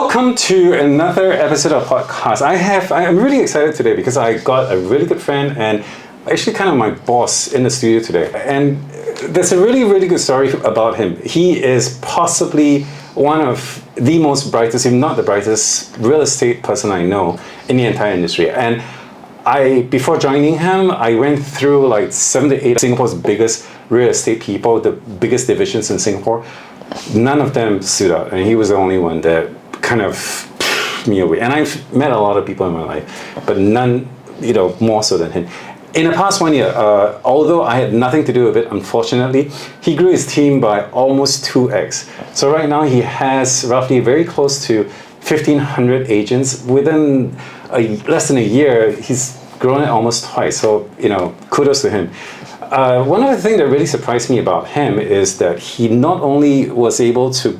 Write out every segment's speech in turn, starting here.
Welcome to another episode of podcast. I'm really excited today because I got a really good friend and actually kind of my boss in the studio today. And there's a really, really good story about him. He is possibly one of the most brightest, if not the brightest, real estate person I know in the entire industry. And before joining him, I went through like 7 to 8 Singapore's biggest real estate people, the biggest divisions in Singapore. None of them stood out, and he was the only one that kind of pushed me away. And I've met a lot of people in my life, but none, more so than him. In the past 1 year, although I had nothing to do with it, unfortunately, he grew his team by almost 2x. So right now he has roughly very close to 1,500 agents. Within less than a year, he's grown it almost twice. So, kudos to him. One of the things that really surprised me about him is that he not only was able to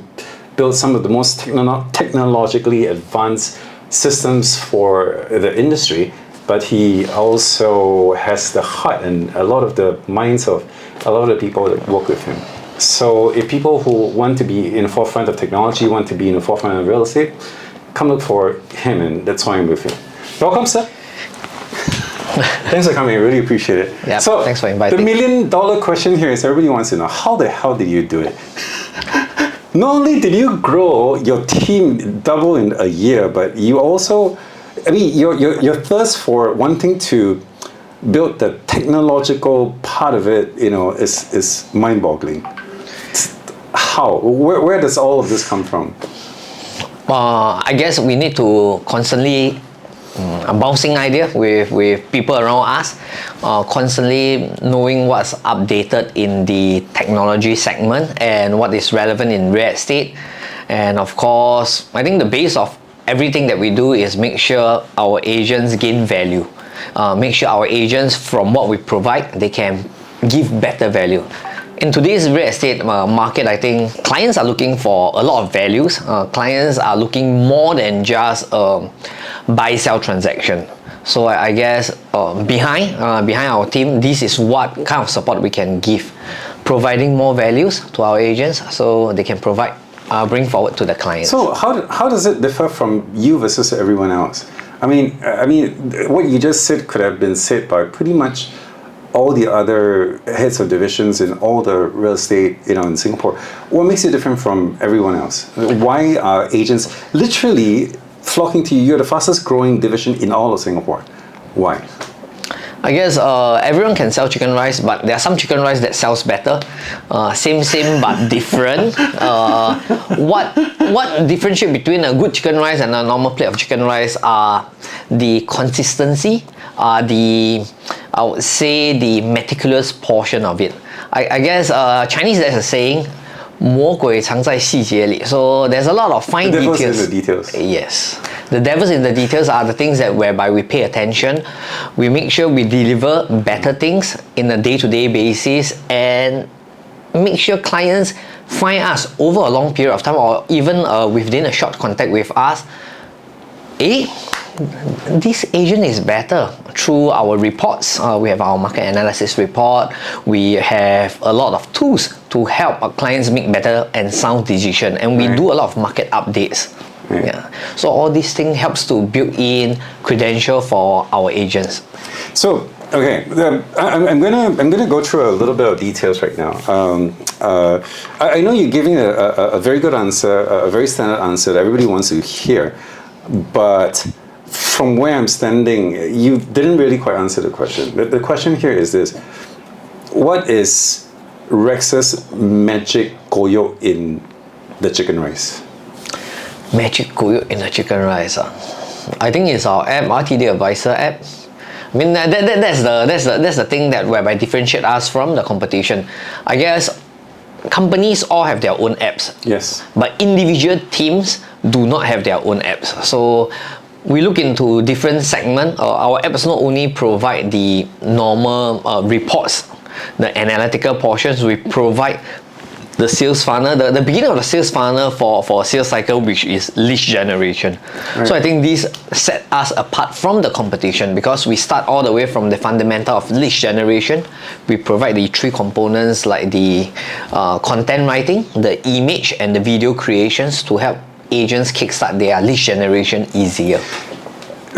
build some of the most technologically advanced systems for the industry, but he also has the heart and a lot of the minds of a lot of the people that work with him. So if people who want to be in the forefront of technology, want to be in the forefront of real estate, come look for him, and that's why I'm with him. Welcome, sir. Thanks for coming, I really appreciate it. Yeah, so thanks for inviting. The $1,000,000 question here is everybody wants to know, how the hell did you do it? Not only did you grow your team double in a year, but you also, your thirst for wanting to build the technological part of it, is mind-boggling. How? Where does all of this come from? I guess we need to constantly bouncing idea with people around us, constantly knowing what's updated in the technology segment and what is relevant in real estate. And of course, I think the base of everything that we do is make sure our agents gain value. Make sure our agents, from what we provide, they can give better value. In today's real estate market, I think clients are looking for a lot of values. Clients are looking more than just buy-sell transaction. So I guess behind our team, this is what kind of support we can give, providing more values to our agents so they can bring forward to the clients. So how does it differ from you versus everyone else? I mean, what you just said could have been said by pretty much all the other heads of divisions in all the real estate, in Singapore. What makes it different from everyone else? Why are agents literally flocking to you? You're the fastest growing division in all of Singapore. Why? I guess everyone can sell chicken rice, but there are some chicken rice that sells better. Same but different. What differentiates between a good chicken rice and a normal plate of chicken rice are the consistency, I would say the meticulous portion of it. I guess Chinese there's a saying, 魔鬼藏在细节里. So there's a lot of fine details. The devil's in the details. Yes. The devils in the details are the things that whereby we pay attention. We make sure we deliver better things in a day-to-day basis and make sure clients find us over a long period of time or even within a short contact with us. This agent is better through our reports. We have our market analysis report. We have a lot of tools to help our clients make better and sound decision, and we do a lot of market updates. Right. Yeah. So all these things helps to build in credential for our agents. So okay, I'm gonna go through a little bit of details right now. I know you're giving a very good answer, a very standard answer that everybody wants to hear, but from where I'm standing, you didn't really quite answer the question. The question here is this: what is Rex's magic koyok in the chicken rice? Magic koyok in the chicken rice. I think it's our app, RTD Advisor app. I mean that's the thing that whereby differentiate us from the competition. I guess companies all have their own apps. Yes. But individual teams do not have their own apps. So we look into different segments. Our apps not only provide the normal reports, the analytical portions, we provide the sales funnel, the beginning of the sales funnel for a sales cycle, which is lead generation. Right. So I think this set us apart from the competition because we start all the way from the fundamental of lead generation. We provide the three components like the content writing, the image and the video creations to help agents kickstart their lead generation easier?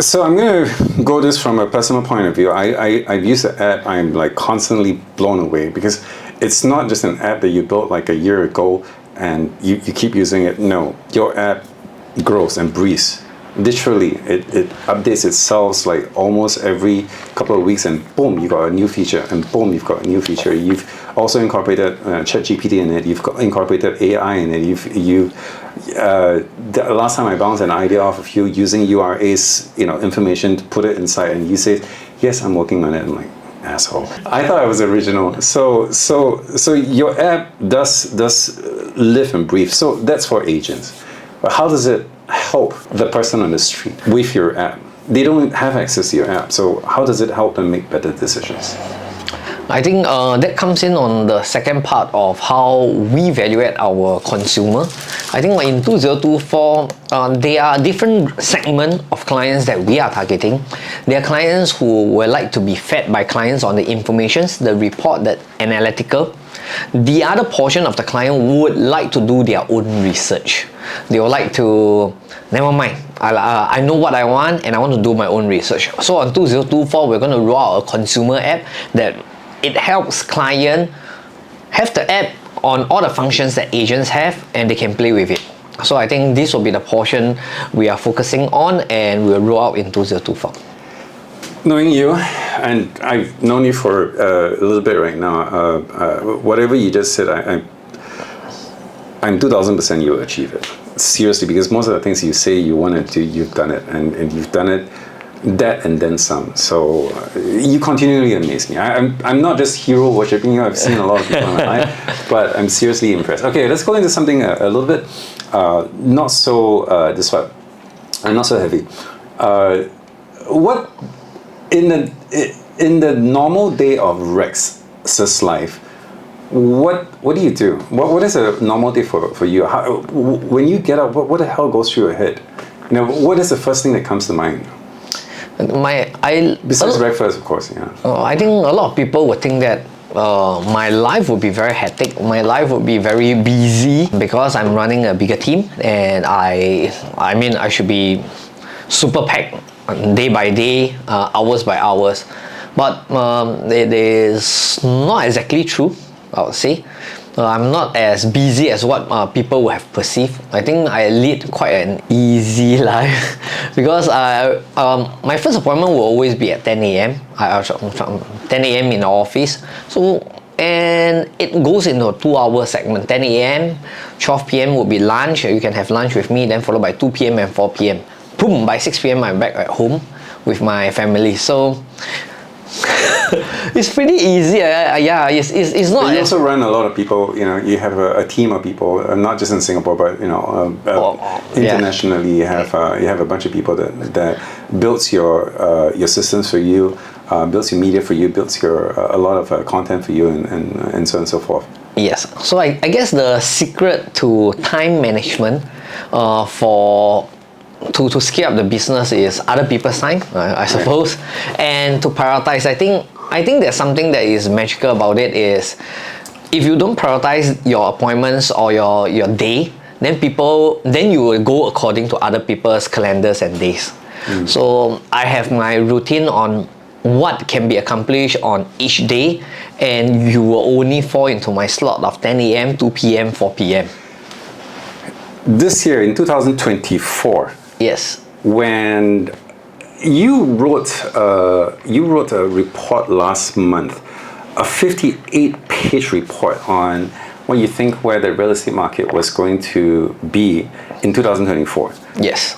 So I'm going to go this from a personal point of view. I've used the app. I'm like constantly blown away because it's not just an app that you built like a year ago and you keep using it. No, your app grows and breathes. Literally, it updates itself like almost every couple of weeks, and boom, you got a new feature, and boom, you've got a new feature. You've also incorporated ChatGPT in it. You've incorporated AI in it. The last time I bounced an idea off of you using URA's information to put it inside, and you say, "Yes, I'm working on it." I'm like, asshole. I thought I was original. So your app does live and breathe. So that's for agents. But how does it help the person on the street with your app? They don't have access to your app. So how does it help them make better decisions? I think that comes in on the second part of how we evaluate our consumer. I think in 2024, there are different segments of clients that we are targeting. There are clients who would like to be fed by clients on the informations, the report, the analytical. The other portion of the client would like to do their own research. They would like to, never mind, I know what I want and I want to do my own research. So on 2024, we're going to roll out a consumer app that it helps client have the app on all the functions that agents have and they can play with it. So I think this will be the portion we are focusing on and we'll roll out in 2024. Knowing you, and I've known you for a little bit right now, whatever you just said, I'm 2000% you'll achieve it. Seriously, because most of the things you say you want to do, you've done it, and you've done it that and then some. So you continually amaze me. I'm not just hero worshipping you. I've seen a lot of people in my life, but I'm seriously impressed. Okay, let's go into something a little bit not so not so heavy. What in the normal day of Rex's life, what do you do? What is a normal day for you? When you get up, what the hell goes through your head? What is the first thing that comes to mind? Besides breakfast, of course, yeah. I think a lot of people would think that my life would be very hectic. My life would be very busy because I'm running a bigger team, and I mean I should be super packed day by day, hours by hours. But it is not exactly true, I would say. I'm not as busy as what people would have perceived. I think I lead quite an easy life because my first appointment will always be at 10 a.m. 10 a.m. in the office. So, and it goes into a 2-hour segment. 10 a.m., 12 p.m. would be lunch. You can have lunch with me, then followed by 2 p.m. and 4 p.m. Boom, by 6 p.m. I'm back at home with my family. So it's pretty easy. Yeah, it's not. But you also run a lot of people. You have a team of people, not just in Singapore, but internationally. Yeah. You have a bunch of people that builds your systems for you, builds your media for you, builds a lot of content for you, and so on and so forth. Yes. So I guess the secret to time management to scale up the business is other people's time, I suppose, and to prioritize. I think there's something that is magical about it is if you don't prioritize your appointments or your day, then you will go according to other people's calendars and days. So I have my routine on what can be accomplished on each day, and you will only fall into my slot of 10 a.m., 2 p.m., 4 p.m. This year in 2024. Yes. When you wrote a report last month, a 58-page report on what you think where the real estate market was going to be in 2024. Yes.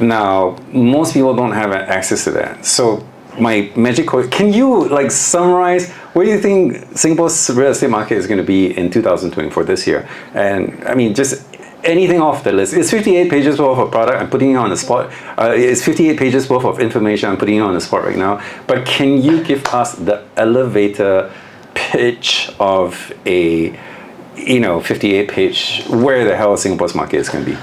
Now, most people don't have access to that. So my magic quote, can you summarize where do you think Singapore's real estate market is going to be in 2024 this year? And I mean, just anything off the list. It's 58 pages worth of product. I'm putting you on the spot. It's 58 pages worth of information. I'm putting you on the spot right now. But can you give us the elevator pitch of a 58-page where the hell Singapore's market is going to be?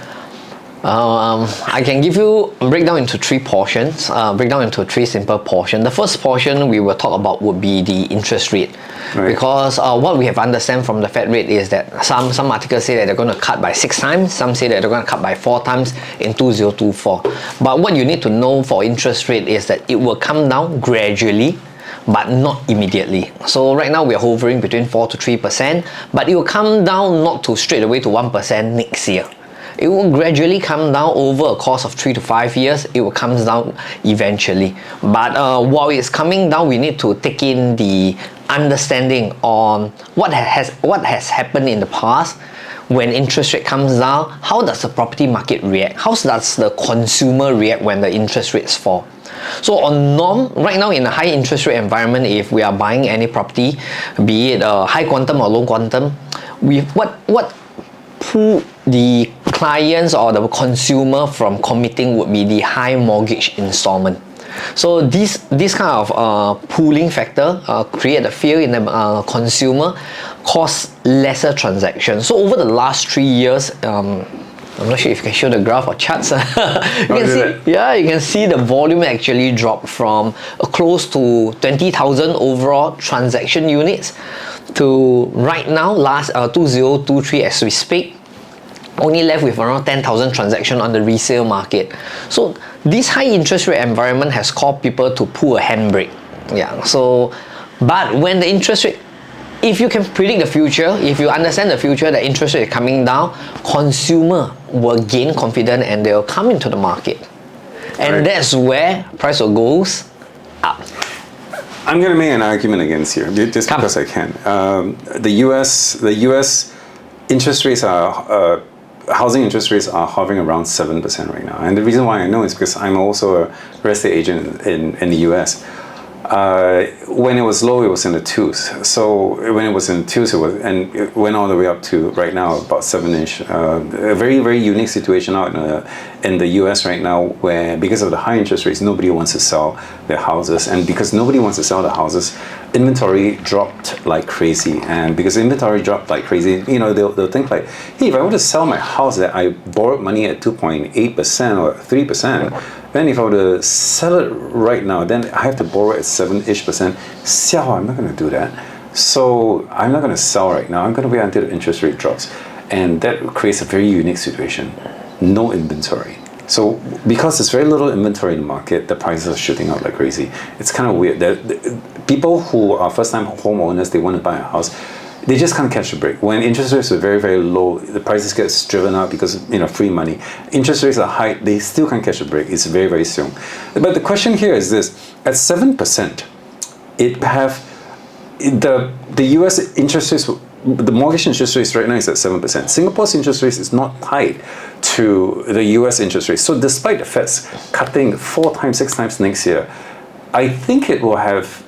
I can give you breakdown into three portions, breakdown into three simple portions. The first portion we will talk about would be the interest rate. Right. Because what we have understand from the Fed rate is that some articles say that they're going to cut by 6 times, some say that they're going to cut by 4 times in 2024. But what you need to know for interest rate is that it will come down gradually, but not immediately. So right now we are hovering between 4 to 3%, but it will come down not to straight away to 1% next year. It will gradually come down over a course of 3 to 5 years. It will come down eventually. But while it's coming down, we need to take in the understanding on what has happened in the past. When interest rate comes down, how does the property market react? How does the consumer react when the interest rates fall? So on norm, right now in a high interest rate environment, if we are buying any property, be it high quantum or low quantum, what pull the clients or the consumer from committing would be the high mortgage installment. So this kind of pooling factor create a fear in the consumer, cause lesser transactions. So over the last 3 years, I'm not sure if you can show the graph or charts. You can see the volume actually dropped from close to 20,000 overall transaction units to right now, last 2023 as we speak, only left with around 10,000 transactions on the resale market. So this high interest rate environment has caused people to pull a handbrake. Yeah. So, but when the interest rate, if you can predict the future, if you understand the future, the interest rate is coming down, consumer will gain confidence and they will come into the market, and right. That's where price will goes up. I'm going to make an argument against you, just because I can. The U.S. interest rates are. Housing interest rates are hovering around 7% right now. And the reason why I know is because I'm also a real estate agent in the US. When it was low, it was in the 2s. So when it was in the 2s, it went all the way up to right now about 7-ish. A very, very unique situation out in the US right now, where because of the high interest rates, nobody wants to sell their houses. And because nobody wants to sell the houses, inventory dropped like crazy. And because inventory dropped like crazy, they'll think like, hey, if I were to sell my house that I borrowed money at 2.8% or 3%, then if I were to sell it right now, then I have to borrow at 7-ish%. I'm not going to do that. So I'm not going to sell right now. I'm going to wait until the interest rate drops. And that creates a very unique situation. No inventory. So because there's very little inventory in the market, the prices are shooting up like crazy. It's kind of weird that people who are first-time homeowners, they want to buy a house, they just can't catch the break. When interest rates are very, very low, the prices get driven up because free money. Interest rates are high, they still can't catch the break. It's very, very soon. But the question here is this: at 7%, the US interest rates, the mortgage interest rates right now is at 7%. Singapore's interest rates is not tied to the US interest rates. So despite the Fed's cutting 4 times, 6 times next year, I think it will have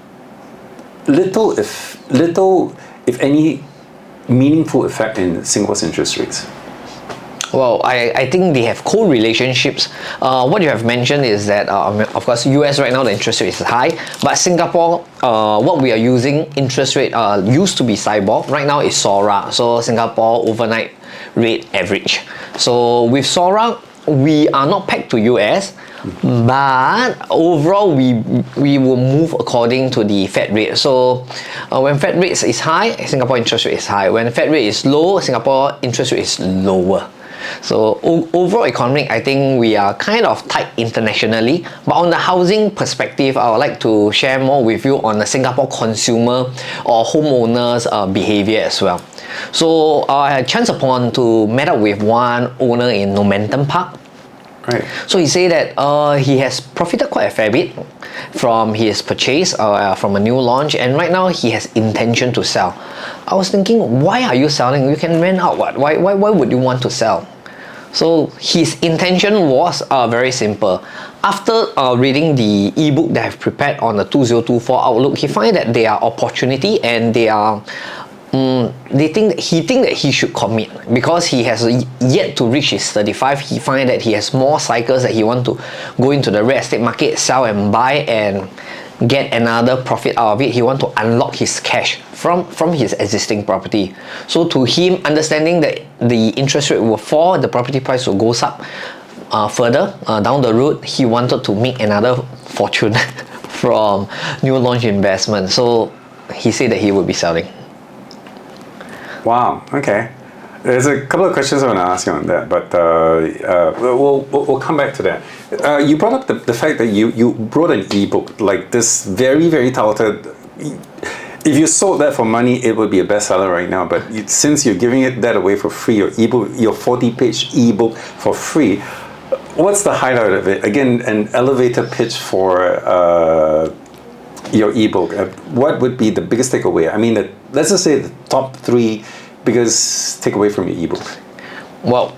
little, if any, meaningful effect in Singapore's interest rates. Well, I think they have co-relationships. What you have mentioned is that, of course, US right now the interest rate is high, but Singapore, what we are using interest rate used to be SIBOR, right now is SORA, so Singapore overnight rate average. So with SORA, we are not pegged to US, but overall we will move according to the Fed rate. So when Fed rates is high, Singapore interest rate is high. When Fed rate is low, Singapore interest rate is lower. So overall economic, I think we are kind of tight internationally. But on the housing perspective, I would like to share more with you on the Singapore consumer or homeowners behavior as well. So I had chance upon to meet up with one owner in Momentum Park. Right. So he said that he has profited quite a fair bit from his purchase from a new launch, and right now he has intention to sell. I was thinking, why are you selling? You can rent out what? Why would you want to sell? So his intention was very simple. After reading the ebook that I've prepared on the 2024 outlook, he find that there are opportunity and they are he think that he should commit because he has yet to reach his 35. He find that he has more cycles that he want to go into the real estate market, sell and buy and get another profit out of it. He want to unlock his cash from his existing property. So to him, understanding that the interest rate will fall, the property price will go up, further down the road, he wanted to make another fortune from new launch investment. So he said that he would be selling. Wow. Okay. There's a couple of questions I want to ask you on that, but we'll come back to that. You brought up the fact that you wrote an ebook, like this very, very touted. If you sold that for money, it would be a bestseller right now. But since you're giving that away for free, your ebook, your 40-page ebook for free, what's the highlight of it? Again, an elevator pitch for your ebook. What would be the biggest takeaway? I mean, let's just say the top 3 biggest takeaway from your ebook. Well,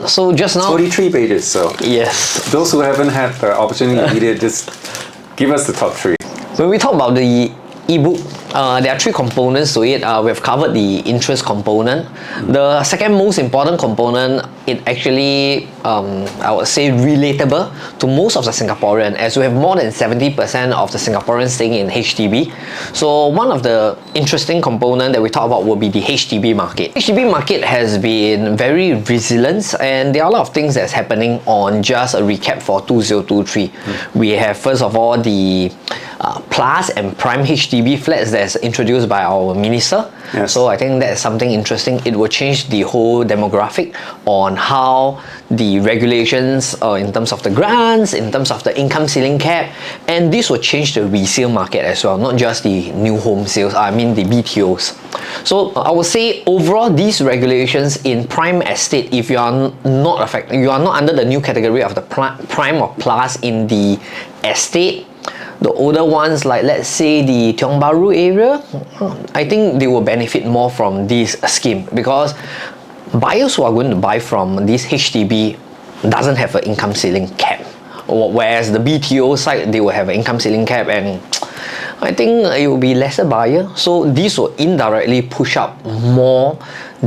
so just now, 43 pages. So yes, those who haven't had the opportunity to read it, just give us the top 3. when we talk about the ebook, there are 3 components to it. We've covered the interest component. The second most important component, it actually, I would say, relatable to most of the Singaporean, as we have more than 70% of the Singaporeans staying in HDB. So one of the interesting component that we talk about will be the HDB market. HDB market has been very resilient, and there are a lot of things that's happening. On just a recap for 2023, we have, first of all, the Plus and Prime HDB flats that's introduced by our minister. Yes. So I think that's something interesting. It will change the whole demographic on how the regulations in terms of the grants, in terms of the income ceiling cap, and this will change the resale market as well, not just the new home sales, I mean the BTOs. So I would say overall these regulations in prime estate, if you are not affected, you are not under the new category of the prime or plus in the estate, the older ones, like let's say the Tiong Bahru area, I think they will benefit more from this scheme, because buyers who are going to buy from this HDB doesn't have an income ceiling cap, whereas the BTO side, they will have an income ceiling cap, and I think it will be lesser buyer. So this will indirectly push up more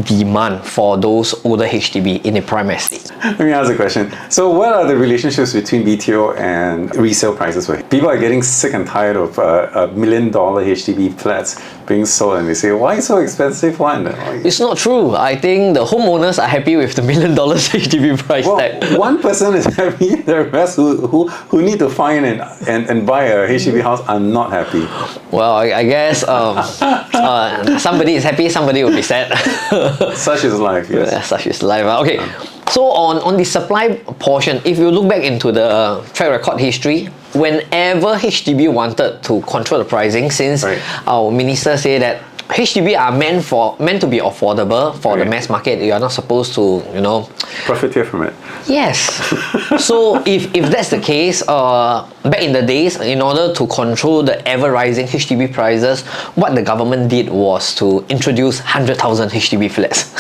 demand for those older HDB in a prime estate. Let me ask a question. So what are the relationships between BTO and resale prices? People are getting sick and tired of $1 million HDB flats being sold, and they say, why so expensive one? It's not true. I think the homeowners are happy with the $1 million HDB price tag. One person is happy, the rest who need to find and buy a HDB house are not happy. Well, I guess somebody is happy, somebody will be sad. Such is life, yes. Yeah, such is life. Okay, so on the supply portion, if you look back into the track record history, whenever HDB wanted to control the pricing, since our minister said that HDB are meant to be affordable for the mass market, you are not supposed to, profiteer from it. Yes. So if that's the case, back in the days, in order to control the ever-rising HDB prices, what the government did was to introduce 100,000 HDB flats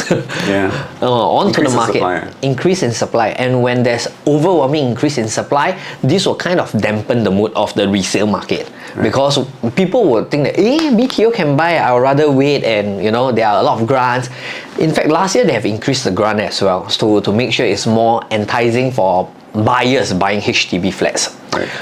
onto the market. Increase in supply. And when there's overwhelming increase in supply, this will kind of dampen the mood of the resale market. Because people would think that, BTO can buy, I would rather wait, and there are a lot of grants. In fact, last year they have increased the grant as well, to make sure it's more enticing for buyers buying HDB flats.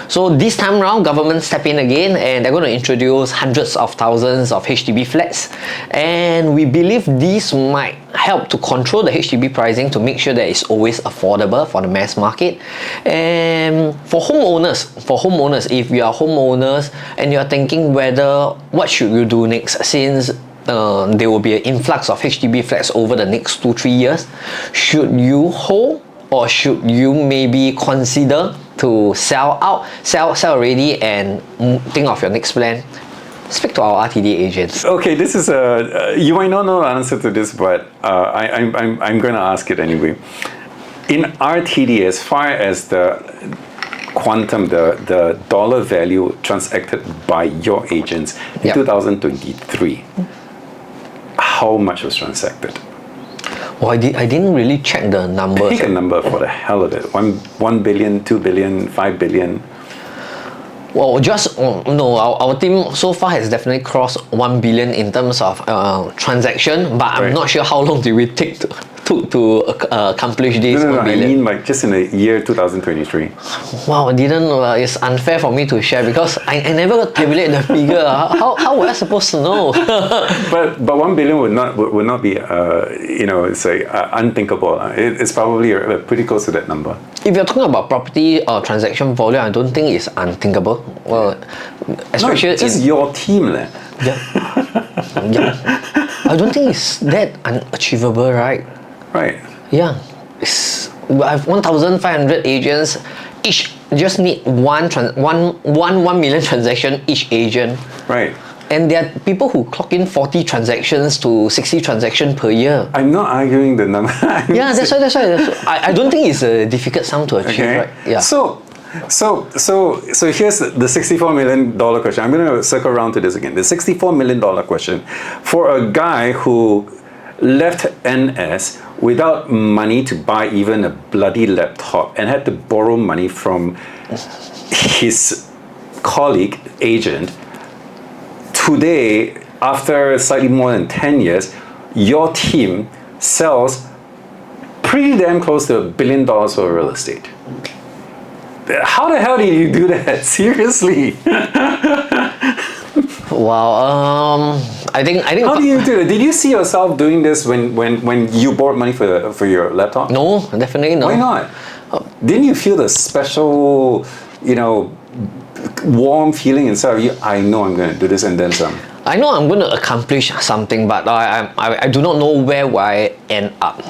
So this time around, government step in again, and they're going to introduce hundreds of thousands of HDB flats, and we believe this might help to control the HDB pricing to make sure that it's always affordable for the mass market. And for homeowners, if you are homeowners and you are thinking what should you do next, since there will be an influx of HDB flats over the next 2-3 years, should you hold, or should you maybe consider to sell already and think of your next plan? Speak to our RTD agents. Okay, this is you might not know the answer to this, but I'm going to ask it anyway. In RTD, as far as the quantum, the dollar value transacted by your agents in 2023, how much was transacted? Well, I didn't really check the numbers. Pick a number for the hell of it. 1 billion, 2 billion, 5 billion. Well, our team so far has definitely crossed 1 billion in terms of transaction, but I'm not sure how long it will take took to accomplish this No, 1 I billion. mean like just in the year 2023. Wow, it's unfair for me to share because I never tabulate the figure. How was I supposed to know? But 1 billion would not be it's like unthinkable. It's probably pretty close to that number. If you're talking about property transaction volume, I don't think it's unthinkable. Well, especially no, just your team, leh. Yeah. I don't think it's that unachievable, right? Right. Yeah. I have 1,500 agents. Each just need 1 million transaction each agent. Right. And there are people who clock in 40 transactions to 60 transactions per year. I'm not arguing the number. Yeah, that's why. I don't think it's a difficult sum to achieve, Okay. right? Yeah. So here's the $64 million question. I'm going to circle around to this again. The $64 million question for a guy who left NS without money to buy even a bloody laptop and had to borrow money from his colleague agent. Today, after slightly more than 10 years, your team sells pretty damn close to $1 billion for real estate. How the hell do you do that? Seriously? Wow. I think. How do you do it? Did you see yourself doing this when you borrowed money for your laptop? No, definitely no. Why not? Didn't you feel the special, warm feeling inside of you? I know I'm going to do this and then some. I know I'm going to accomplish something, but I do not know where will I end up.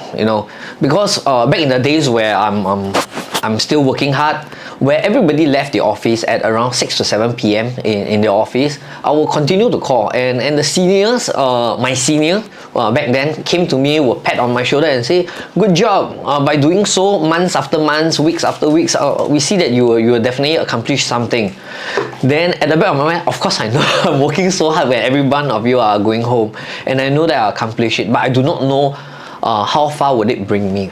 Because back in the days where I'm still working hard, where everybody left the office at around 6 to 7 p.m. in the office, I will continue to call. And the seniors, my senior back then, came to me, would pat on my shoulder and say, good job. By doing so, months after months, weeks after weeks, we see that you will definitely accomplish something. Then at the back of my mind, of course I know I'm working so hard when every one of you are going home. And I know that I'll accomplish it, but I do not know how far would it bring me.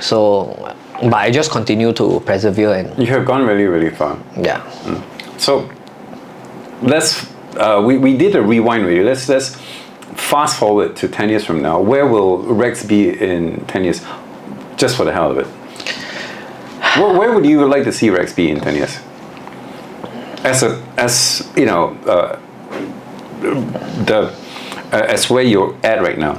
But I just continue to persevere and... You have gone really, really far. Yeah. So, let's... we did a rewind really. Let's fast forward to 10 years from now. Where will Rex be in 10 years? Just for the hell of it. Where would you like to see Rex be in 10 years? As where you're at right now.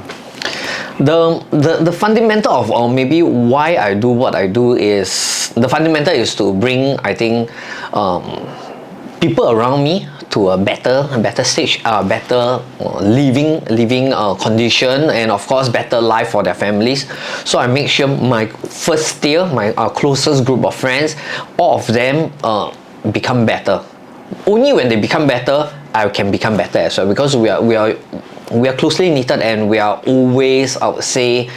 The fundamental of maybe why I do what I do is the fundamental is to bring, I think, people around me to a better stage, better living condition, and of course better life for their families. So I make sure my first tier, my closest group of friends, all of them become better. Only when they become better, I can become better as well, because we are closely knitted, and we are always, I would say,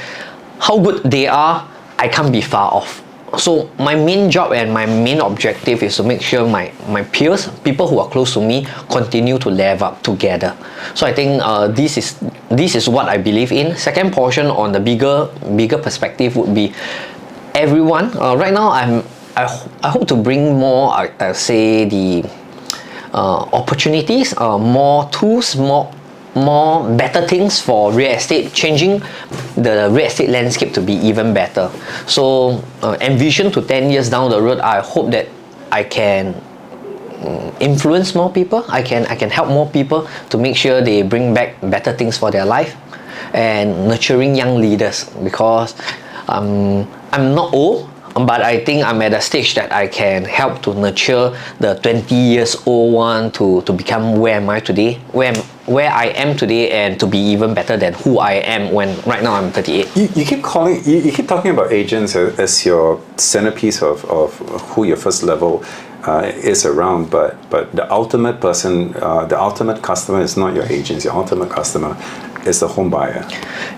how good they are, I can't be far off. So my main job and my main objective is to make sure my peers, people who are close to me, continue to level up together. So I think this is what I believe in. Second portion on the bigger perspective would be everyone. Right now I hope to bring more, I say, the opportunities, more tools, more better things for real estate, changing the real estate landscape to be even better. So envision to 10 years down the road, I hope that I can influence more people, I can help more people to make sure they bring back better things for their life, and nurturing young leaders, because I'm not old, but I think I'm at a stage that I can help to nurture the 20 years old one to become where am I today, where I am today, and to be even better than who I am when right now I'm 38. You keep talking about agents as your centerpiece of who your first level is around, but the ultimate person, the ultimate customer is not your agents. Your ultimate customer is the home buyer.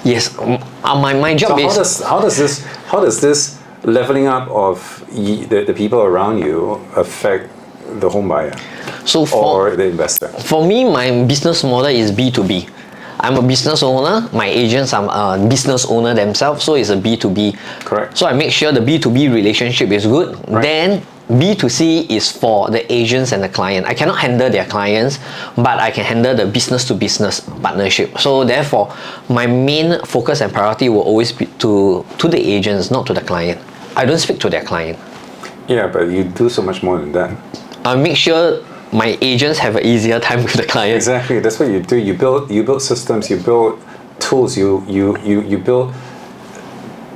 Yes, my job is. How does this leveling up of the people around you affect the home buyer or the investor? For me, my business model is B2B. I'm a business owner, my agents are a business owner themselves, so it's a B2B. Correct. So I make sure the B2B relationship is good. Right. Then B2C is for the agents and the client. I cannot handle their clients, but I can handle the business to business partnership. So therefore, my main focus and priority will always be to the agents, not to the client. I don't speak to their client. Yeah, but you do so much more than that. I make sure my agents have an easier time with the client. Exactly, that's what you do. You build systems, you build tools, you build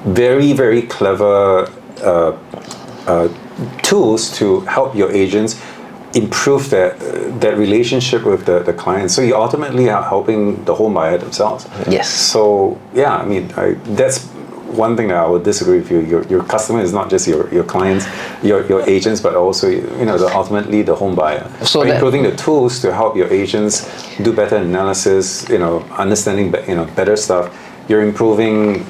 very, very clever tools to help your agents improve that relationship with the client. So you ultimately are helping the home buyer themselves. Yes. So yeah, I mean, that's one thing that I would disagree with you. Your customer is not just your clients, your agents, but also ultimately the home buyer. So by improving the tools to help your agents do better analysis, understanding better stuff. You're improving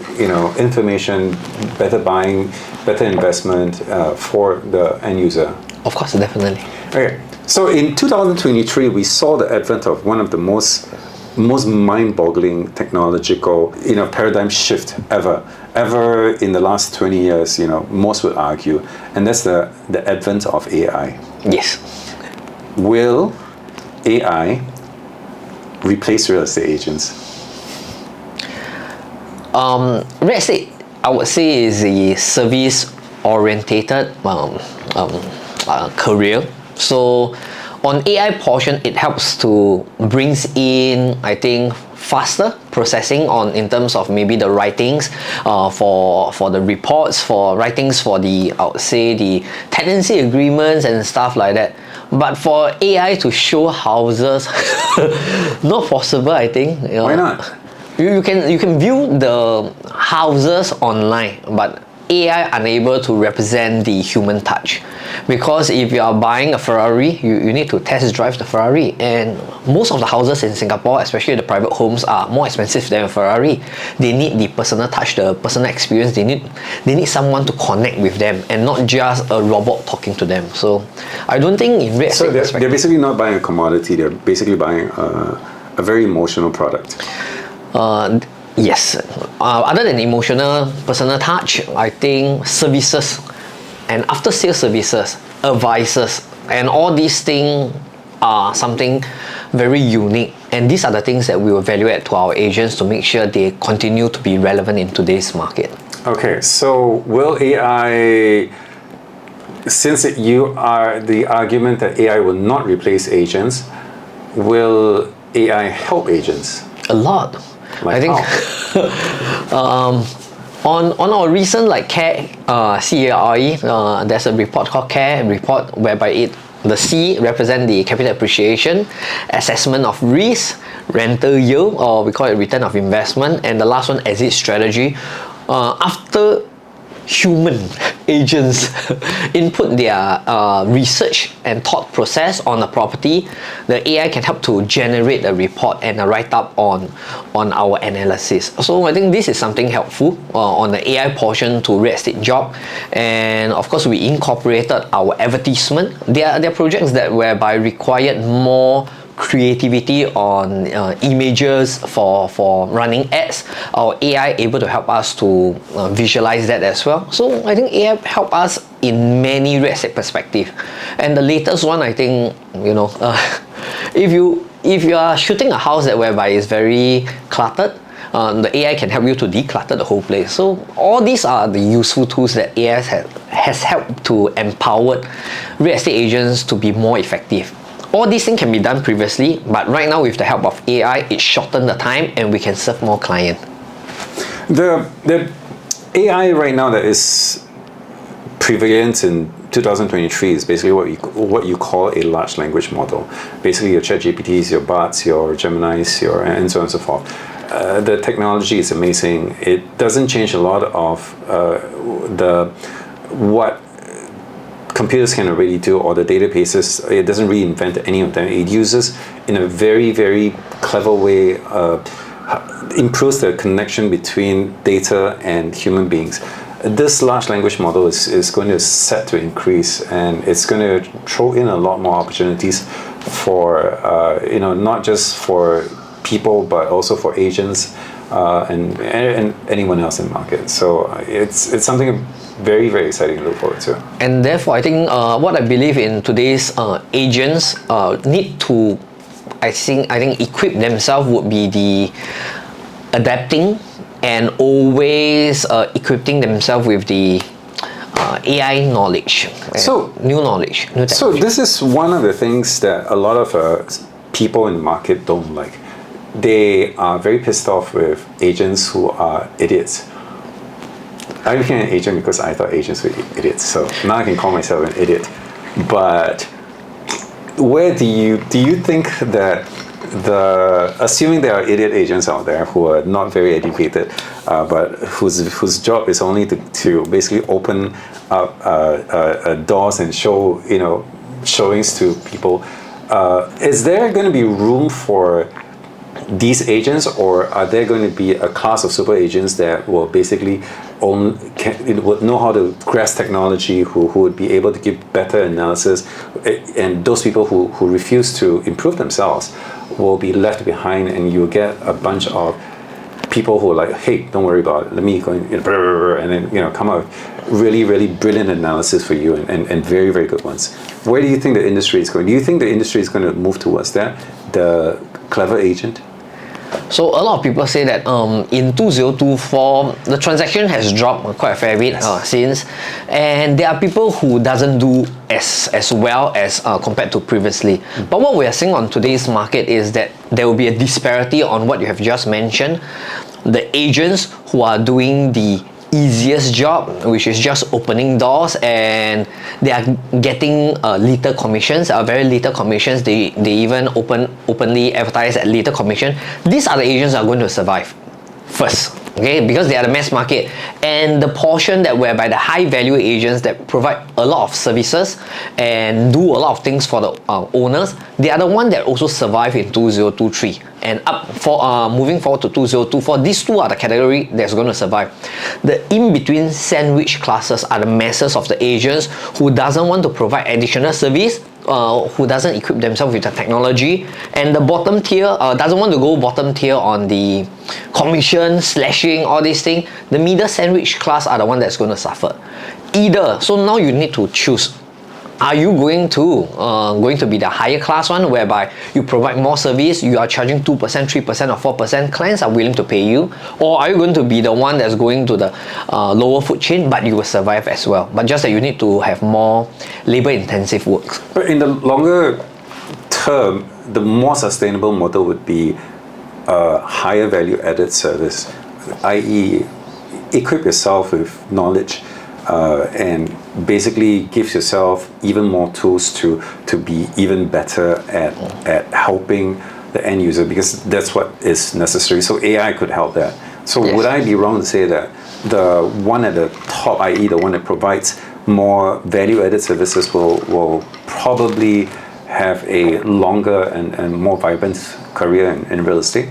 information, better buying, better investment for the end user. Of course, definitely. Okay, so in 2023, we saw the advent of one of the most mind-boggling technological paradigm shift ever in the last 20 years, most would argue, and that's the advent of AI. Yes. Will AI replace real estate agents? Real estate, I would say, is a service-orientated career. So on AI portion, it helps to brings in, I think, faster processing in terms of maybe the writings for the reports, for writings for the, I would say, the tenancy agreements and stuff like that. But for AI to show houses, not possible, I think. Why not? You can view the houses online, but AI unable to represent the human touch. Because if you are buying a Ferrari, you need to test drive the Ferrari, and most of the houses in Singapore, especially the private homes, are more expensive than a Ferrari. They need the personal touch, the personal experience. They need someone to connect with them, and not just a robot talking to them. So I don't think in real estate perspective, they're basically not buying a commodity. They're basically buying a very emotional product. Yes. Other than emotional, personal touch, I think services and after-sales services, advisors, and all these things are something very unique. And these are the things that we will evaluate to our agents to make sure they continue to be relevant in today's market. Okay, so will AI, since you are the argument that AI will not replace agents, will AI help agents? A lot. Like I think on our recent CARE there's a report called CARE report, whereby the C represent the capital appreciation, assessment of risk, rental yield, or we call it return of investment, and the last one, exit strategy. After human agents input their research and thought process on a property, the AI can help to generate a report and a write-up on our analysis. So I think this is something helpful on the AI portion to real estate job. And of course, we incorporated our advertisement. There are projects that whereby required more creativity on images for running ads. Our AI able to help us to visualize that as well. So I think AI help us in many real estate perspective. And the latest one, I think, if you are shooting a house that whereby is very cluttered, the AI can help you to declutter the whole place. So all these are the useful tools that AI has helped to empower real estate agents to be more effective. All these things can be done previously, but right now with the help of AI, it shortened the time and we can serve more clients. The AI right now that is prevalent in 2023 is basically what you call a large language model. Basically your ChatGPTs, your bots, your Geminis, and so on and so forth. The technology is amazing. It doesn't change a lot of what computers can already do, or the databases. It doesn't reinvent any of them. It uses, in a very, very clever way, improves the connection between data and human beings. This large language model is going to set to increase, and it's going to throw in a lot more opportunities for not just for people, but also for agents and anyone else in the market. So it's something very, very exciting to look forward to. And therefore, I think what I believe in today's agents need to, I think equip themselves would be the adapting and always equipping themselves with the AI knowledge, So new knowledge, new So technology. this is one of the things that a lot of people in the market don't like. They are very pissed off with agents who are idiots. I became an agent because I thought agents were idiots. So now I can call myself an idiot. But where do you think that assuming there are idiot agents out there who are not very educated, but whose job is only to basically open up doors and show showings to people, is there going to be room for these agents, or are there going to be a class of super agents that will basically would know how to grasp technology, who would be able to give better analysis, and those people who refuse to improve themselves will be left behind, and you'll get a bunch of people who are like, hey, don't worry about it, let me go and then come up with really, really brilliant analysis for you, and very, very good ones. Where do you think the industry is going? Do you think the industry is going to move towards that, the clever agent? So a lot of people say that in 2024 the transaction has dropped quite a fair bit since, and there are people who doesn't do as well as compared to previously. But what we are seeing on today's market is that there will be a disparity on what you have just mentioned. The agents who are doing the easiest job, which is just opening doors, and they are getting little commissions, very little commissions. They even openly advertise at little commission. These are the agents that are going to survive first, okay, because they are the mass market. And the portion that whereby the high value agents that provide a lot of services and do a lot of things for the owners, they are the one that also survive in 2023 and up for moving forward to 2024. These two are the category that's going to survive. The in-between sandwich classes are the masses of the agents who doesn't want to provide additional service, who doesn't equip themselves with the technology, and the bottom tier doesn't want to go bottom tier on the commission, slashing, all these things. The middle sandwich class are the one that's going to suffer. Either, so now you need to choose. Are you going to be the higher class one, whereby you provide more service, you are charging 2%, 3% or 4%, clients are willing to pay you? Or are you going to be the one that's going to the lower food chain, but you will survive as well, but just that you need to have more labor intensive works? But in the longer term, the more sustainable model would be a higher value added service, i.e. equip yourself with knowledge, and basically gives yourself even more tools to be even better at helping the end user, because that's what is necessary. So AI could help that. So Yes. Would I be wrong to say that the one at the top, i.e. the one that provides more value-added services, will probably have a longer and more vibrant career in real estate?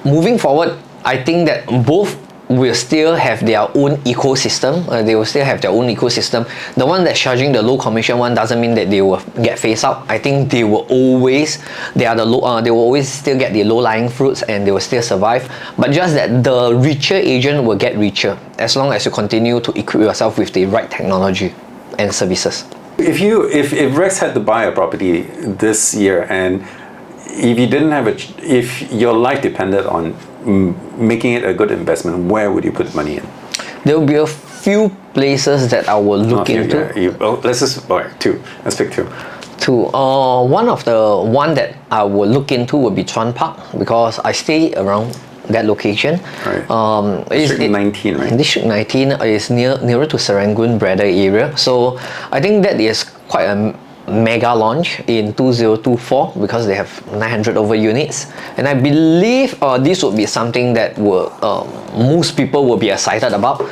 Moving forward, I think that both will still have their own ecosystem. They will still have their own ecosystem. The one that's charging the low commission one doesn't mean that they will get phased out. I think they will always, they will always still get the low-lying fruits, and they will still survive. But just that the richer agent will get richer as long as you continue to equip yourself with the right technology and services. If Rex had to buy a property this year, and if you didn't have if your life depended on making it a good investment, where would you put money in? There will be a few places that I will look into. Let's just, all right, two. Let's pick two. One that I will look into would be Chuan Park, because I stay around that location. Right. District 19, right? District 19 is nearer to Serangoon Brother area. So I think that is quite a mega launch in 2024, because they have 900 over units, and I believe this would be something that most people will be excited about.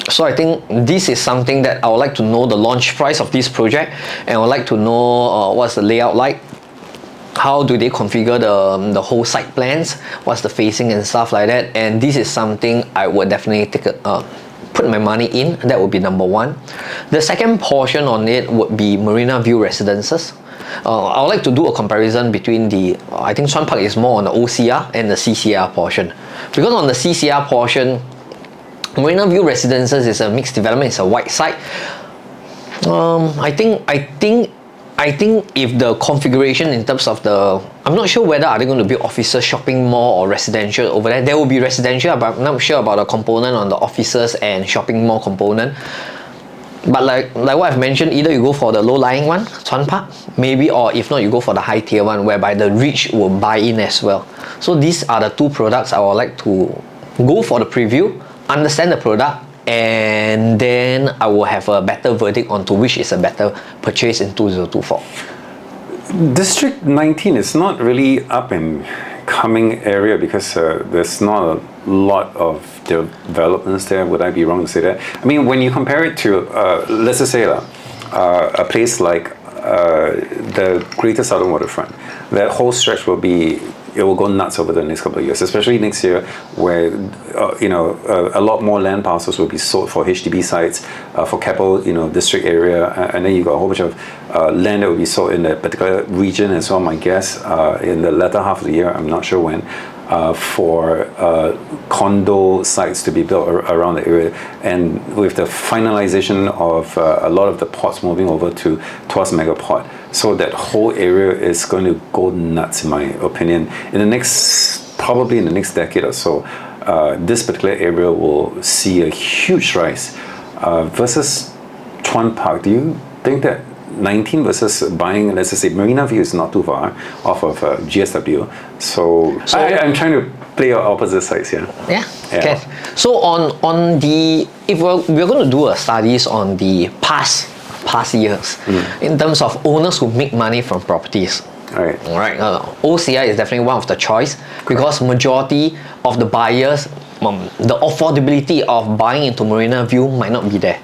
So I think this is something that I would like to know the launch price of this project, and I would like to know what's the layout like, how do they configure the whole site plans, what's the facing and stuff like that. And this is something I would definitely put my money in. That would be number one. The second portion on it would be Marina View Residences. I would like to do a comparison between I think Chuan Park is more on the OCR and the CCR portion, because on the CCR portion, Marina View Residences is a mixed development. It's a white site. I think if the configuration in terms of I'm not sure whether are they going to be offices, shopping mall, or residential over there. There will be residential, but I'm not sure about the component on the offices and shopping mall component. But like what I've mentioned, either you go for the low-lying one, Chuan Park, maybe, or if not, you go for the high-tier one, whereby the rich will buy in as well. So these are the two products I would like to go for the preview, understand the product, and then I will have a better verdict on to which is a better purchase in 2024. District 19 is not really up and coming area because there's not a lot of developments there. Would I be wrong to say that? I mean, when you compare it to, let's just say a place like the Greater Southern Waterfront, that whole stretch it will go nuts over the next couple of years, especially next year where a lot more land parcels will be sold for HDB sites, for Keppel, district area, and then you got a whole bunch of land that will be sold in that particular region as well, my guess, in the latter half of the year, I'm not sure when, for condo sites to be built around the area. And with the finalization of a lot of the ports moving over to Tuas Megaport, so that whole area is going to go nuts, in my opinion. Probably in the next decade or so, this particular area will see a huge rise. Versus Chuan Park, do you think that 19 versus buying, let's just say, Marina View is not too far off of GSW. So I'm trying to play opposite sides here. Yeah. Okay. So if we're going to do studies on the past years in terms of owners who make money from properties. Right. OCR is definitely one of the choice. Correct. Because majority of the buyers, the affordability of buying into Marina View might not be there.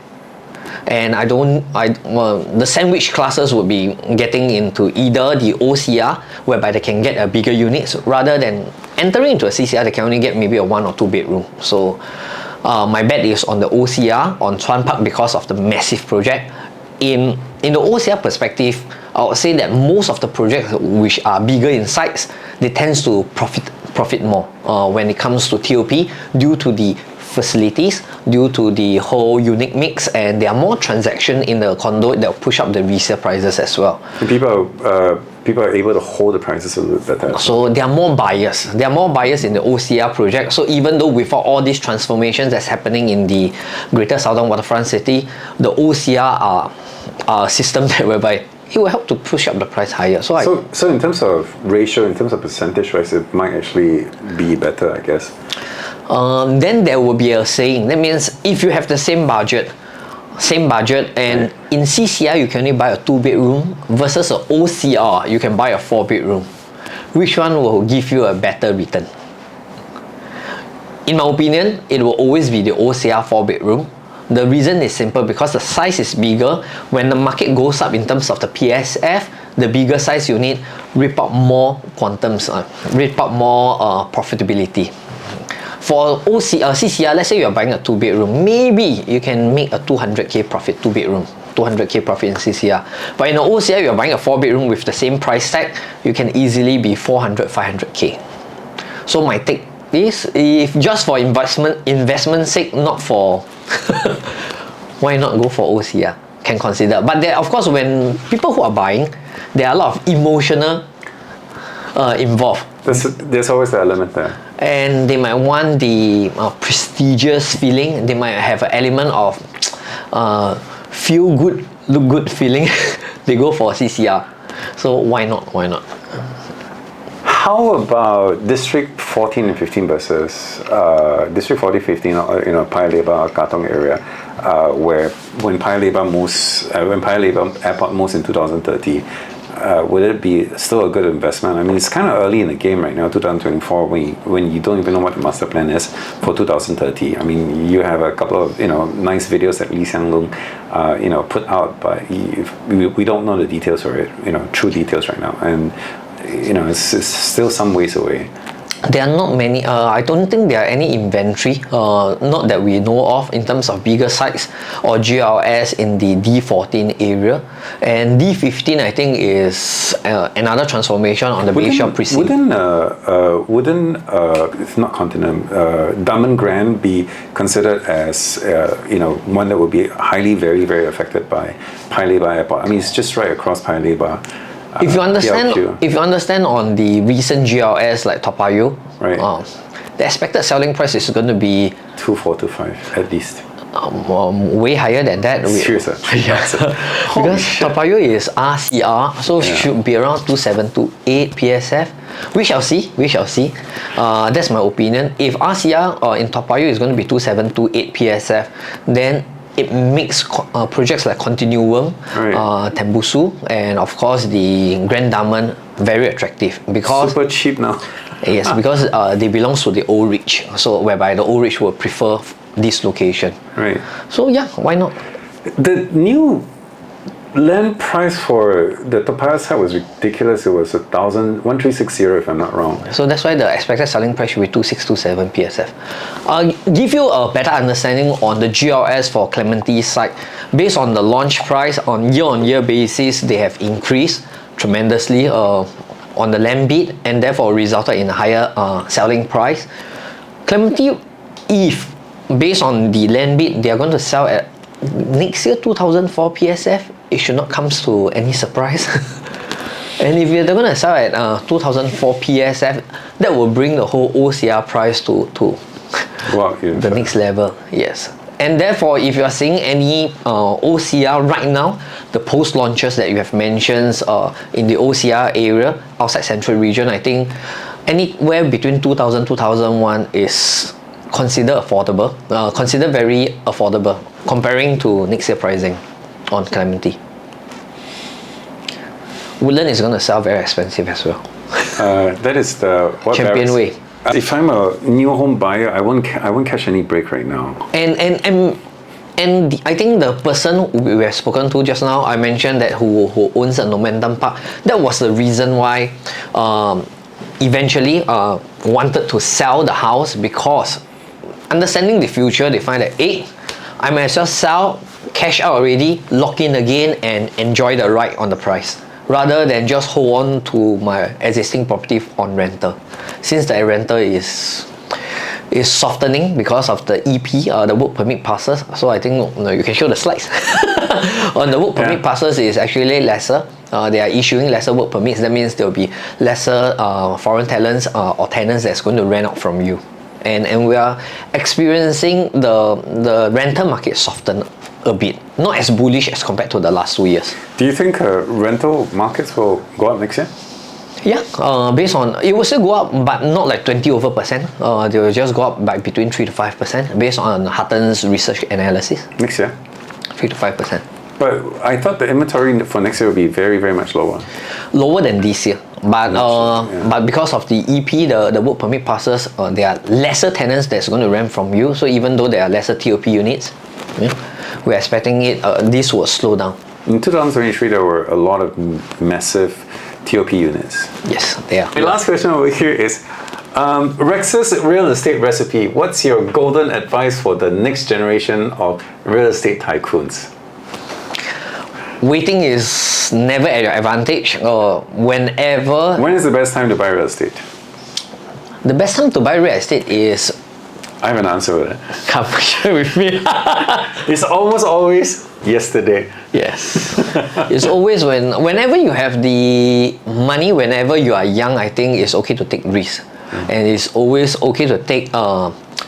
And the sandwich classes would be getting into either the OCR, whereby they can get a bigger units, rather than entering into a CCR, they can only get maybe a 1 or 2 bedroom. So my bet is on the OCR, on Chuan Park, because of the massive project. In the OCR perspective, I would say that most of the projects which are bigger in size, they tend to profit more when it comes to TOP, due to the facilities, due to the whole unique mix, and there are more transactions in the condo that will push up the resale prices as well. And people are able to hold the prices a little better. So there are more buyers. There are more buyers in the OCR project. So even though without all these transformations that's happening in the Greater Southern Waterfront City, the OCR are system that whereby it will help to push up the price higher. So in terms of ratio, in terms of percentage wise, it might actually be better, I guess. Then there will be a saying. That means if you have the same budget, and in CCR you can only buy a 2-bedroom versus a OCR you can buy a 4-bedroom, which one will give you a better return? In my opinion, it will always be the OCR 4-bedroom. The reason is simple, because the size is bigger. When the market goes up in terms of the PSF, the bigger size you need, rip out more quantums, rip out more profitability. For CCR, let's say you're buying a 2-bedroom, maybe you can make a 200k profit, 2-bedroom, 200k profit in CCR. But in an OCR, you're buying a 4-bedroom with the same price tag, you can easily be 400, 500k. So my take is, if just for investment sake, not for why not go for OCR? Can consider. But there, of course, when people who are buying, there are a lot of emotional involved. There's always the element there. And they might want the prestigious feeling. They might have an element of feel good, look good feeling. They go for CCR. So why not? Why not? How about District 14 and 15 versus District 40, 15, Paya Lebar, Katong area, where when Paya Lebar Airport moves in 2030, would it be still a good investment? I mean, it's kind of early in the game right now, 2024, when you don't even know what the master plan is for 2030. I mean, you have a couple of nice videos that Lee Siang Lung put out, but we don't know the details or true details right now, and it's still some ways away. There are not many, I don't think there are any inventory, not that we know of, in terms of bigger sites or GLS in the D14 area. And D15 I think is another transformation on the base shop precinct. Wouldn't if not Continent, Diamond Grand be considered as one that would be highly, very, very affected by Paya Lebar Airport? I mean, it's just right across Paya Lebar. If you understand on the recent GLS like Toa Payoh, right, the expected selling price is going to be 2,425 at least. Way higher than that. Seriously? Yeah. Because Toa Payoh is RCR, so should be around 2,728 PSF. We shall see. That's my opinion. If RCR in Toa Payoh is going to be 2,728 PSF, then it makes projects like Continuum, right, Tembusu, and of course the Grand Diamond very attractive because super cheap now. Yes, because they belong to the old rich, so whereby the old rich will prefer this location. Right. So yeah, why not? The new land price for the Toa Payoh site was ridiculous. It was 1,360 if I'm not wrong. So that's why the expected selling price should be 2,627 PSF. I'll give you a better understanding on the GLS for Clementi site. Based on the launch price, on year-on-year basis, they have increased tremendously on the land bid, and therefore resulted in a higher selling price. Clementi, if based on the land bid, they are going to sell at next year 2004 PSF, it should not come to any surprise. And if they're going to sell at 2004 PSF, that will bring the whole OCR price to the next level. Yes. And therefore, if you are seeing any OCR right now, the post launches that you have mentioned in the OCR area outside Central Region, I think anywhere between 2000 2001 is considered affordable, considered very affordable comparing to next year pricing on Clementi. Woodland is going to sell very expensive as well. That is the Champion Way. If I'm a new home buyer, I won't catch any break right now. And I think the person we have spoken to just now, I mentioned that who owns a Momentum Park, that was the reason why eventually wanted to sell the house, because understanding the future, they find that I might as well sell, cash out already, lock in again, and enjoy the ride on the price, rather than just hold on to my existing property on rental. Since the rental is softening because of the EP, the work permit passes. So I think you can show the slides. On the work permit passes is actually lesser. They are issuing lesser work permits. That means there will be lesser foreign talents or tenants that's going to rent out from you. And we are experiencing the rental market soften a bit, not as bullish as compared to the last 2 years. Do you think rental markets will go up next year? Yeah, based on, it will still go up, but not like 20%. They will just go up by between 3 to 5% based on Huttons research analysis. Next year? 3 to 5%. But I thought the inventory for next year will be very, very much lower. Lower than this year. But because of the EP, the work permit passes, there are lesser tenants that's going to rent from you. So even though there are lesser TOP units, we're expecting this will slow down. In 2023, there were a lot of massive TOP units. Yes, they are. My last question over here is, Rex's real estate recipe. What's your golden advice for the next generation of real estate tycoons? Waiting is never at your advantage. Whenever. When is the best time to buy real estate? The best time to buy real estate is. I have an answer for that. Come share with me. It's almost always yesterday. Yes. It's always whenever you have the money, whenever you are young, I think it's okay to take risks. And it's always okay to take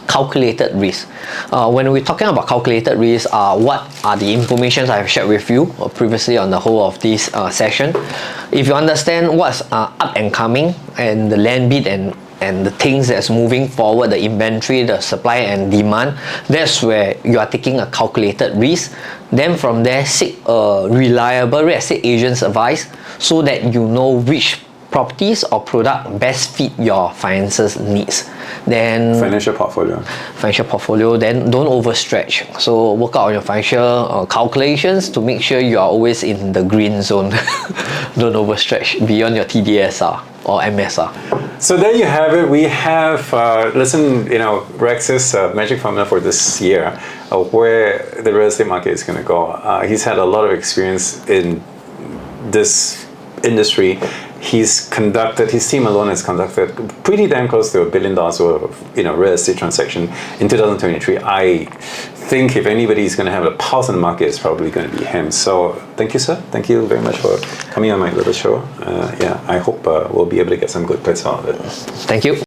calculated risk. When we're talking about calculated risk, what are the information I have shared with you previously on the whole of this session? If you understand what's up and coming and the land bid and the things that's moving forward, the inventory, the supply and demand, that's where you are taking a calculated risk. Then from there, seek a reliable real estate agent's advice so that you know which properties or product best fit your finances needs. Then financial portfolio, then don't overstretch. So work out on your financial calculations to make sure you are always in the green zone. Don't overstretch beyond your TDSR or MSR. So there you have it. We have, Rex's magic formula for this year, where the real estate market is going to go. He's had a lot of experience in this industry. His team alone has conducted pretty damn close to $1 billion worth of real estate transaction in 2023. I think if anybody is going to have a pulse in the market, it's probably going to be him. So thank you, sir. Thank you very much for coming on my little show. I hope we'll be able to get some good bits out of it. Thank you.